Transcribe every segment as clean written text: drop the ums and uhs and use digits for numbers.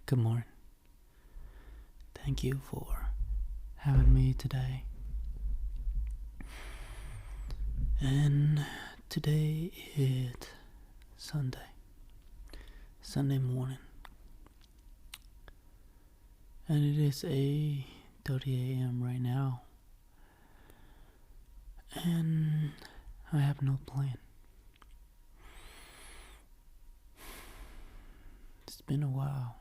Good morning. Thank you for having me today. And today is Sunday morning. And it is 8:30 a.m. right now. And I have no plan. It's been a while.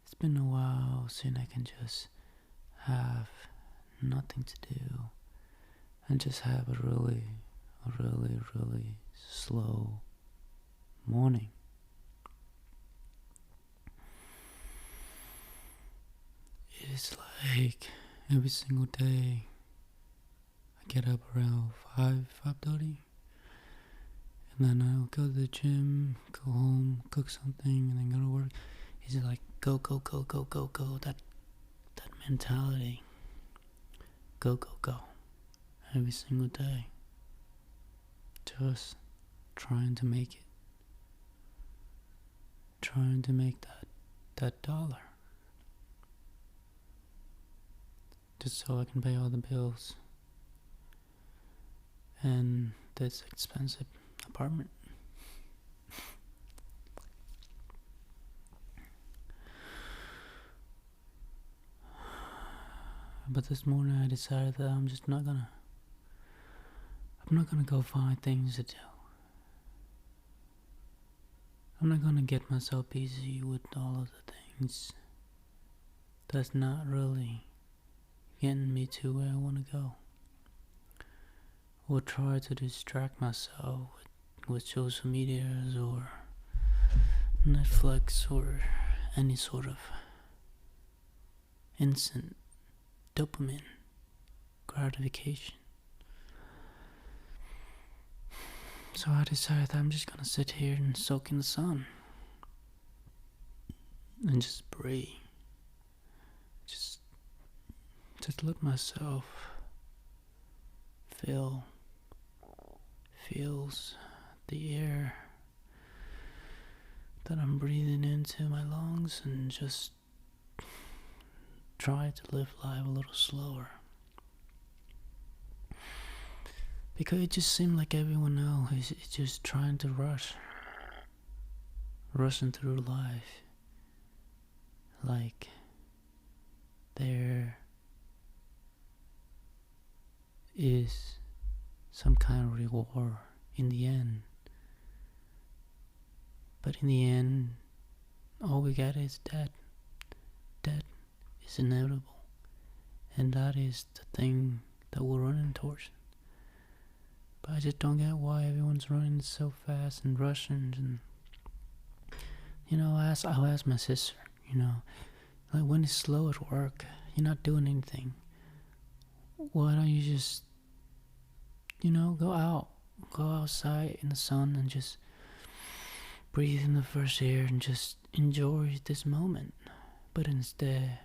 It's been a while since I can just have nothing to do and just have a really slow morning. It is like every single day I get up around 5:30, and then I'll go to the gym, go home, cook something, and then go to work. It's like go, that mentality. Go, every single day. Just trying to make it. Trying to make that dollar. Just so I can pay all the bills. And this expensive apartment. But this morning I decided that I'm not gonna go find things to do. I'm not gonna get myself busy with all of the things that's not really getting me to where I wanna go. Or try to distract myself with social medias or Netflix or any sort of instant dopamine gratification. So I decided that I'm just gonna sit here and soak in the sun and just breathe. Just let myself feels the air that I'm breathing into my lungs, and just try to live life a little slower. Because it just seemed like everyone else is just trying to rushing through life. Like there is some kind of reward in the end. But in the end, all we got is death. Death is inevitable. And that is the thing that we're running towards. But I just don't get why everyone's running so fast and rushing. And I'll ask my sister, like, when it's slow at work, you're not doing anything. Why don't you just, go outside in the sun and just breathe in the fresh air and just enjoy this moment? But instead,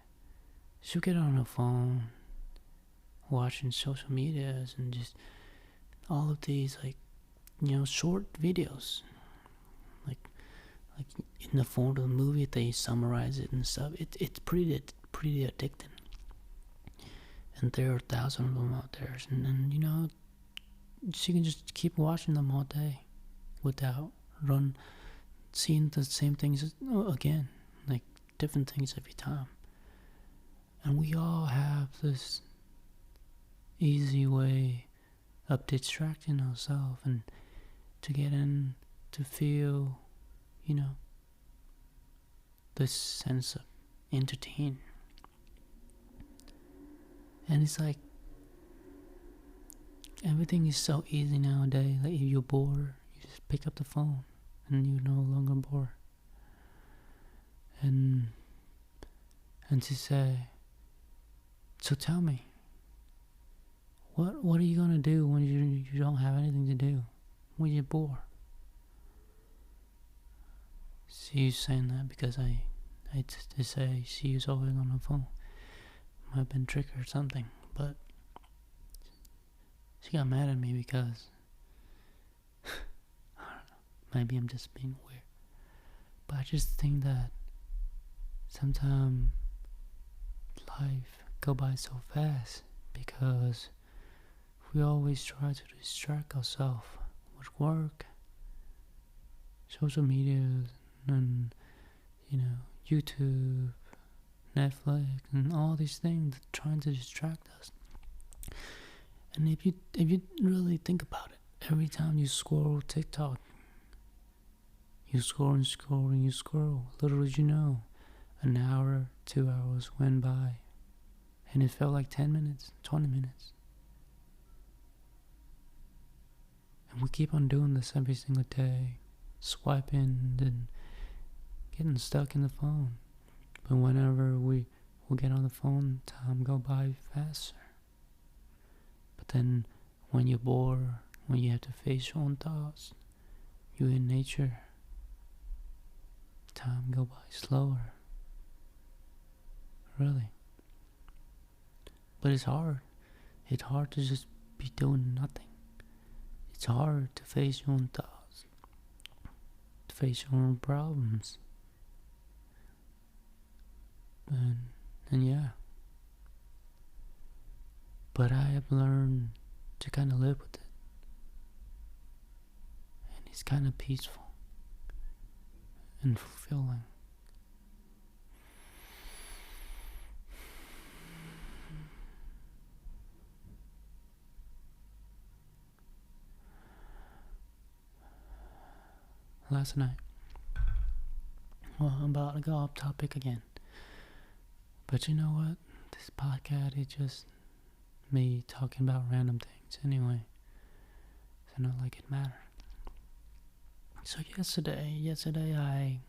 she'll get on her phone, watching social medias and just all of these short videos, like in the form of the movie, they summarize it and stuff. It's pretty addicting, and there are thousands of them out there, and she can just keep watching them all day without seeing the same things again, like different things every time. And we all have this easy way of distracting ourselves and to get in to feel, this sense of entertainment. And it's like everything is so easy nowadays. Like if you're bored, you just pick up the phone and you're no longer bored. And she said, so tell me, what are you gonna do when you don't have anything to do, when you're bored? She's saying that because I to say she was always on her phone. Might have been tricked or something, but she got mad at me because I don't know, maybe I'm just being weird. But I just think that sometimes life go by so fast because we always try to distract ourselves with work, social media, and YouTube, Netflix, and all these things trying to distract us. And if you really think about it, every time you scroll TikTok, you scroll and scroll and you scroll. Little did you know, an hour, 2 hours went by, and it felt like 10 minutes, 20 minutes. And we keep on doing this every single day, swiping and getting stuck in the phone. But whenever we get on the phone, time go by faster. But then when you're bored, when you have to face your own thoughts, you're in nature, time go by slower. Really. But it's hard. It's hard to just be doing nothing. It's hard to face your own thoughts, to face your own problems. And yeah. But I have learned to kind of live with it. And it's kind of peaceful and fulfilling. Last night, well, I'm about to go off topic again. But you know what? This podcast is just me talking about random things anyway. So not like it matters. So yesterday I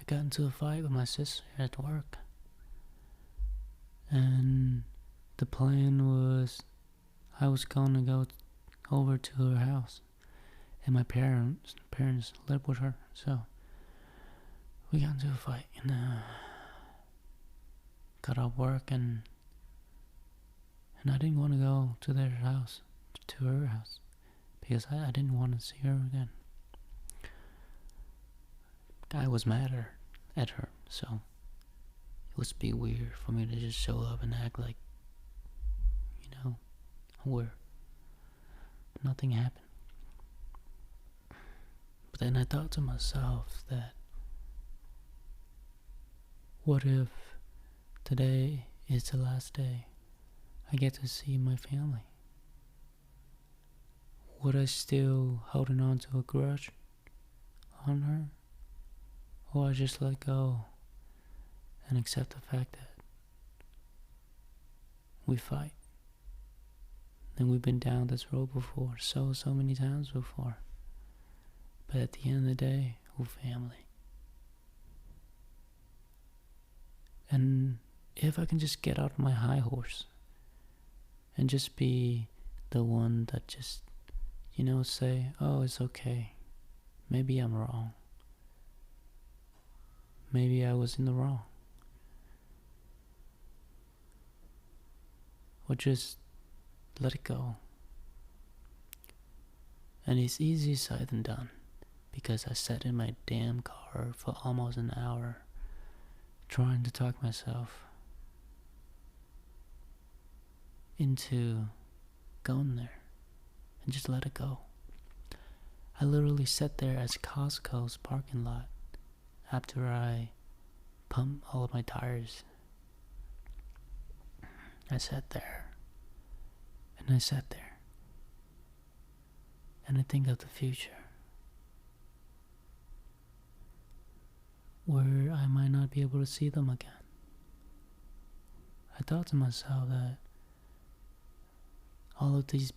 got into a fight with my sister at work. And the plan was I was going to go over to her house. And my parents lived with her. So we got into a fight and got off work and I didn't want to go to their house, to her house, because I didn't want to see her again. I was mad at her, so it would be weird for me to just show up and act like, where nothing happened. But then I thought to myself that what if today is the last day I get to see my family? Would I still holding on to a grudge on her? Or I just let go and accept the fact that we fight? And we've been down this road before, so many times before. But at the end of the day, we're family. And if I can just get out of my high horse and just be the one that just, say, oh, it's okay. Maybe I'm wrong. Maybe I was in the wrong. Or just let it go. And it's easier said than done, because I sat in my damn car for almost an hour trying to talk myself into going there and just let it go. I literally sat there at Costco's parking lot after I pumped all of my tires. I sat there and I sat there and I think of the future, where I might not be able to see them again. I thought to myself that all of these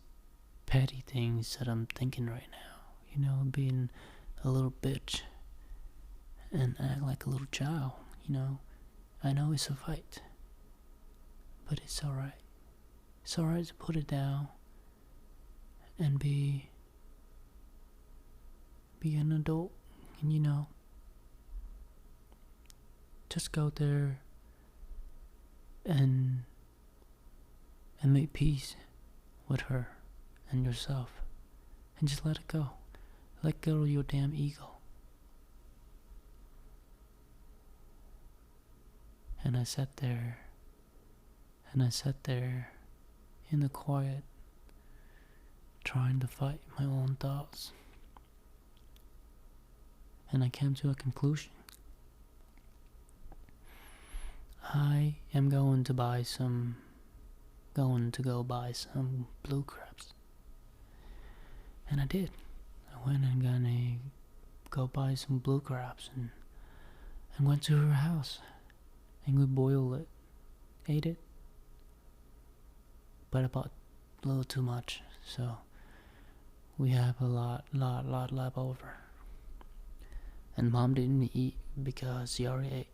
petty things that I'm thinking right now, being a little bitch and act like a little child, I know it's a fight, but it's alright. It's alright to put it down and be an adult and, just go there and make peace with her and yourself and just let it go. Let go of your damn ego. And I sat there, and I sat there in the quiet, trying to fight my own thoughts. And I came to a conclusion. I am going to go buy some blue crabs. And I did. I went and gonna go buy some blue crabs and went to her house. And we boiled it, ate it. But I bought a little too much, so we have a lot left over. And Mom didn't eat because she already ate.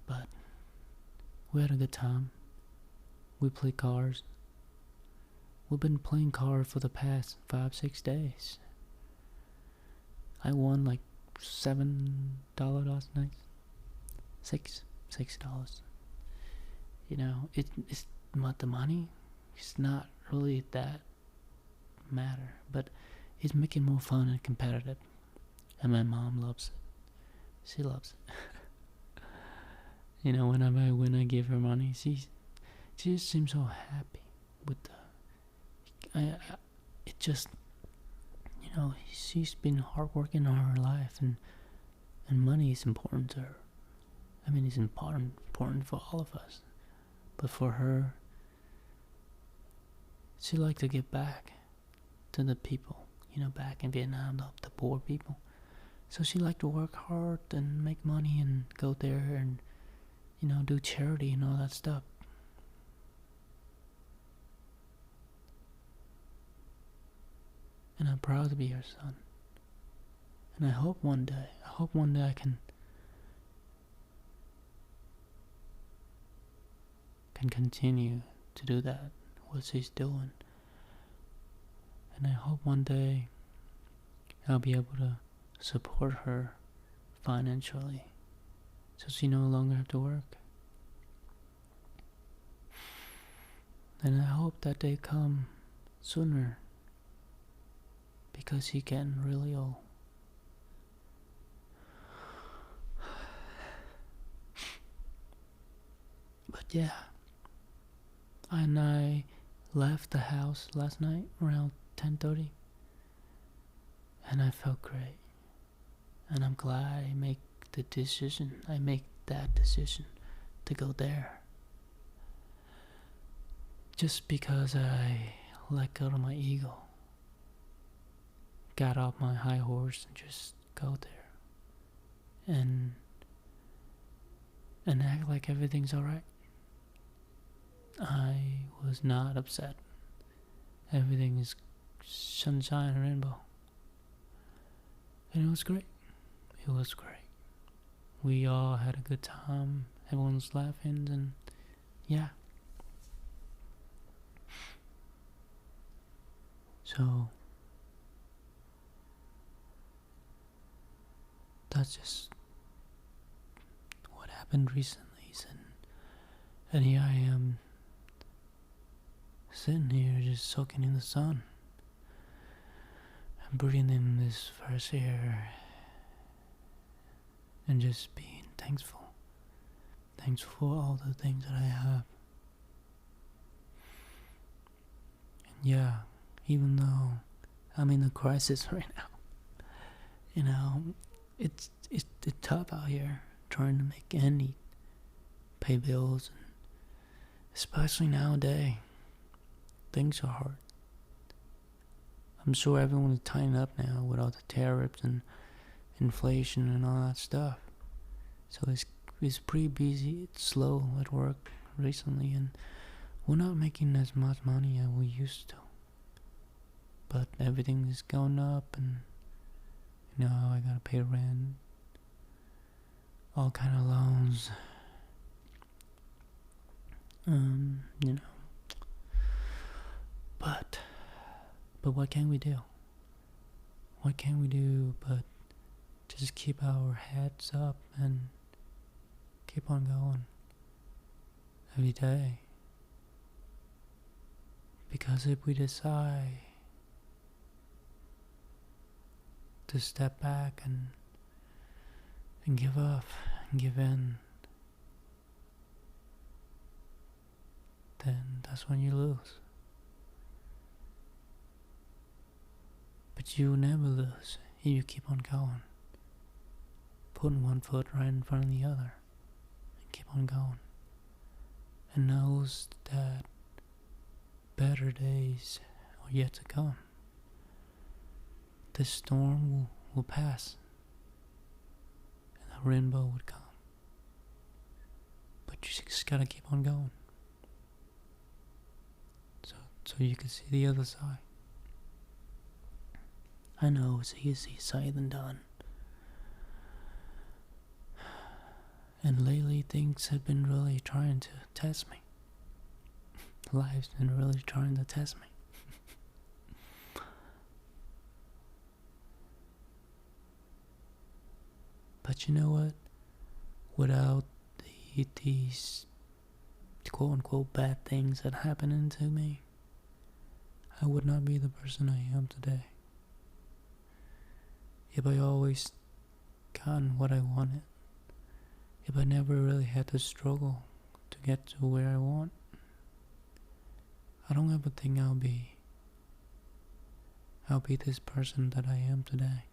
But we had a good time. We played cards. We've been playing cards for the past 5-6 days. I won like $7 last night. $6. You know, it's not the money. It's not really that matter, but it's making more fun and competitive. And my mom loves it. She loves it. You know, when I give her money, she just seems so happy with it just, you know, she's been hard working all her life, and money is important to her. I mean, it's important for all of us, but for her, she likes to give back to the people, you know, back in Vietnam, the poor people. So she liked to work hard and make money and go there and, you know, do charity and all that stuff. And I'm proud to be her son. And I hope one day I can continue to do that, what she's doing. And I hope one day I'll be able to support her financially so she no longer have to work. And I hope that day come sooner, because she getting really old. But yeah, and I left the house last night around 10:30, and I felt great. And I'm glad I make that decision to go there. Just because I let go of my ego, got off my high horse and just go there and act like everything's alright. I was not upset. Everything is sunshine and rainbow. And it was great. It was great. We all had a good time. Everyone was laughing, and yeah. So that's just what happened recently. And here I am, sitting here just soaking in the sun and breathing in this fresh air and just being thankful for all the things that I have. And yeah, even though I'm in a crisis right now, you know, it's tough out here trying to make ends meet, pay bills, and especially nowadays, things are hard. I'm sure everyone is tying up now with all the tariffs and inflation and all that stuff. So it's pretty busy. It's slow at work recently, and we're not making as much money as we used to. But everything is going up, and you know, I gotta pay rent, all kind of loans. You know. But what can we do? What can we do but just keep our heads up and keep on going every day? Because if we decide to step back and give up and give in, then that's when you lose. But you never lose if you keep on going, putting one foot right in front of the other, and keep on going, and knows that better days are yet to come. This storm will pass, and a rainbow would come. But you just gotta keep on going, so you can see the other side. I know it's easier said than done. And lately things have been really trying to test me. Life's been really trying to test me. But you know what? Without these quote unquote bad things that happening to me, I would not be the person I am today. If I always gotten what I wanted, if I never really had to struggle to get to where I want, I don't ever think I'll be this person that I am today.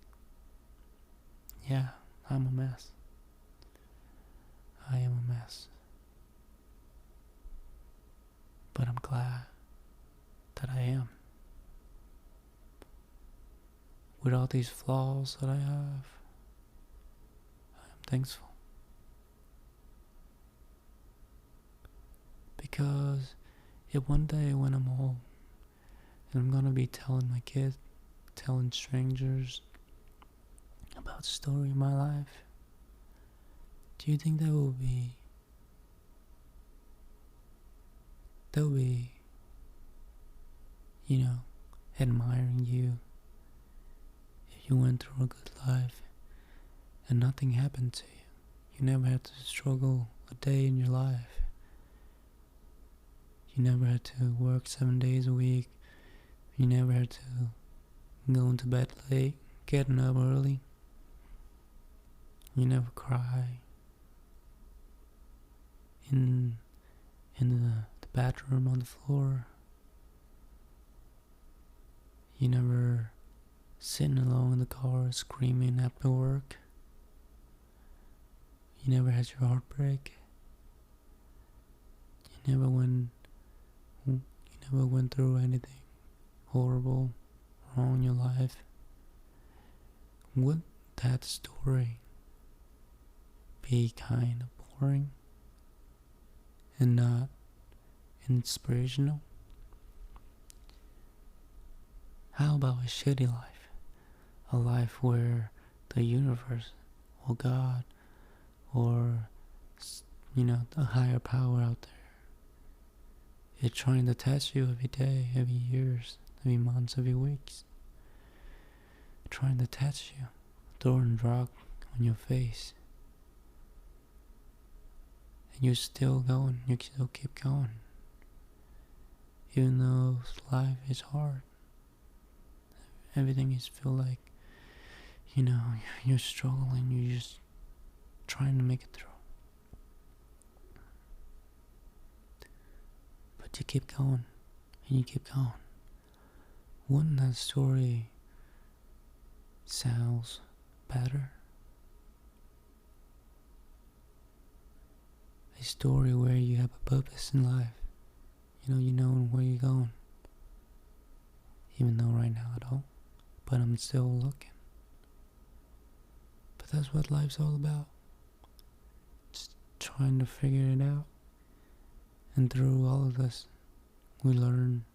Yeah, I'm a mess. I am a mess. But I'm glad that I am. With all these flaws that I have, I am thankful. Because if one day when I'm old, and I'm gonna be telling my kids, telling strangers about the story of my life, do you think that will be admiring you if you went through a good life and nothing happened to you? You never had to struggle a day in your life. You never had to work 7 days a week. You never had to go to bed late, getting up early. You never cry in the bathroom on the floor. You never sitting alone in the car screaming after work. You never had your heart break. You never went through anything horrible, wrong in your life. Would that story be kind of boring and not inspirational? How about a shitty life? A life where the universe or God or a higher power out there is trying to test you every day, every years, every months, every weeks. Trying to test you, throwing rock on your face. And you're still going, you still keep going. Even though life is hard. Everything is feel like, you're struggling, you're just trying to make it through. But you keep going, and you keep going. Wouldn't that story sounds better? A story where you have a purpose in life. You know where you're going. Even though right now I don't. But I'm still looking. But that's what life's all about. Just trying to figure it out. And through all of this, we learn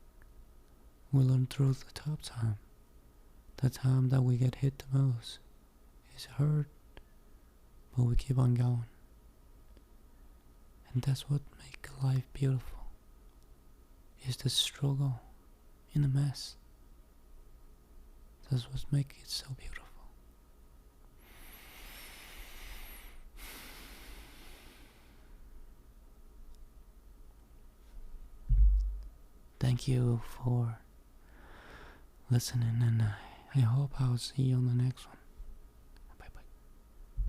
through the tough time. The time that we get hit the most. It's hurt, but we keep on going. And that's what makes life beautiful. Is the struggle in the mess. That's what makes it so beautiful. Thank you for listening, and I hope I'll see you on the next one.